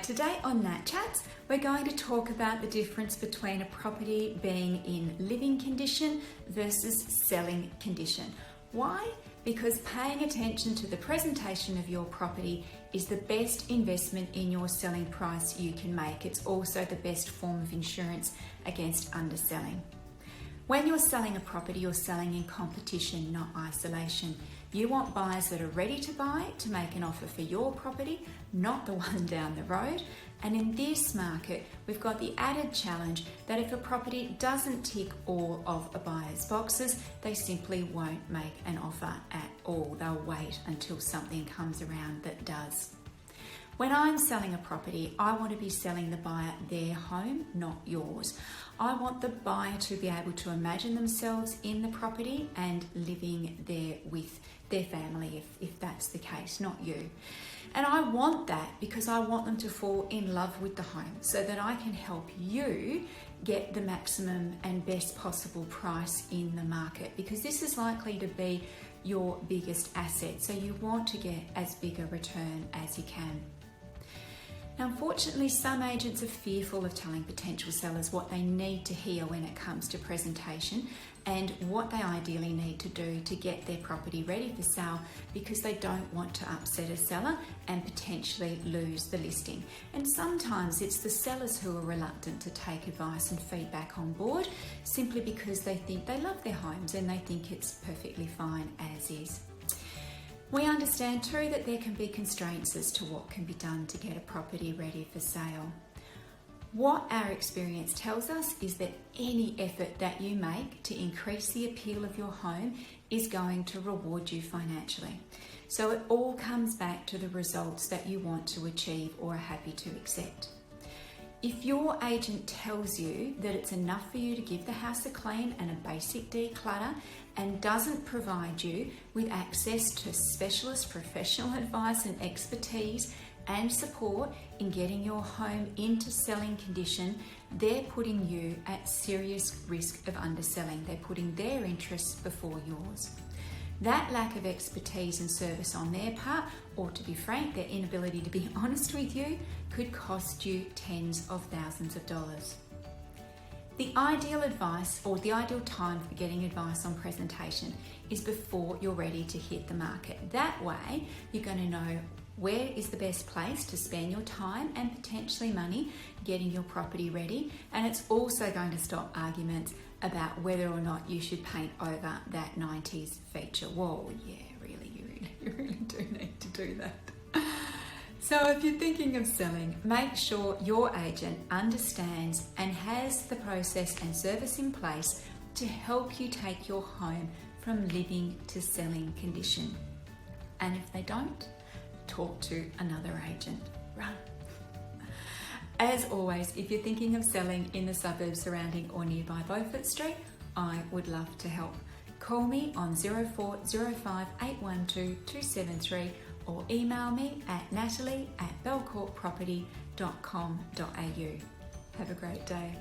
Today on Nat Chats, we're going to talk about the difference between a property being in living condition versus selling condition. Why? Because paying attention to the presentation of your property is the best investment in your selling price you can make. It's also the best form of insurance against underselling. When you're selling a property, you're selling in competition, not isolation. You want buyers that are ready to buy, to make an offer for your property, not the one down the road. And in this market, we've got the added challenge that if a property doesn't tick all of a buyer's boxes, they simply won't make an offer at all. They'll wait until something comes around that does. When I'm selling a property, I want to be selling the buyer their home, not yours. I want the buyer to be able to imagine themselves in the property and living there with their family, if that's the case, not you. And I want that because I want them to fall in love with the home so that I can help you get the maximum and best possible price in the market, because this is likely to be your biggest asset. So you want to get as big a return as you can. Now, unfortunately, some agents are fearful of telling potential sellers what they need to hear when it comes to presentation and what they ideally need to do to get their property ready for sale, because they don't want to upset a seller and potentially lose the listing. And sometimes it's the sellers who are reluctant to take advice and feedback on board simply because they think they love their homes and they think it's perfectly fine as is. We understand too that there can be constraints as to what can be done to get a property ready for sale. What our experience tells us is that any effort that you make to increase the appeal of your home is going to reward you financially. So it all comes back to the results that you want to achieve or are happy to accept. If your agent tells you that it's enough for you to give the house a clean and a basic declutter and doesn't provide you with access to specialist professional advice and expertise and support in getting your home into selling condition, they're putting you at serious risk of underselling. They're putting their interests before yours. That lack of expertise and service on their part, or to be frank, their inability to be honest with you, could cost you tens of thousands of dollars. The ideal advice, or the ideal time for getting advice on presentation, is before you're ready to hit the market. That way, you're going to know where is the best place to spend your time and potentially money getting your property ready. And it's also going to stop arguments about whether or not you should paint over that 90s feature wall. Yeah, you really do need to do that. So if you're thinking of selling, make sure your agent understands and has the process and service in place to help you take your home from living to selling condition. And if they don't, talk to another agent. Run. As always, if you're thinking of selling in the suburbs surrounding or nearby Beaufort Street, I would love to help. Call me on 0405 812 273 or email me at natalie@belcourtproperty.com.au. Have a great day.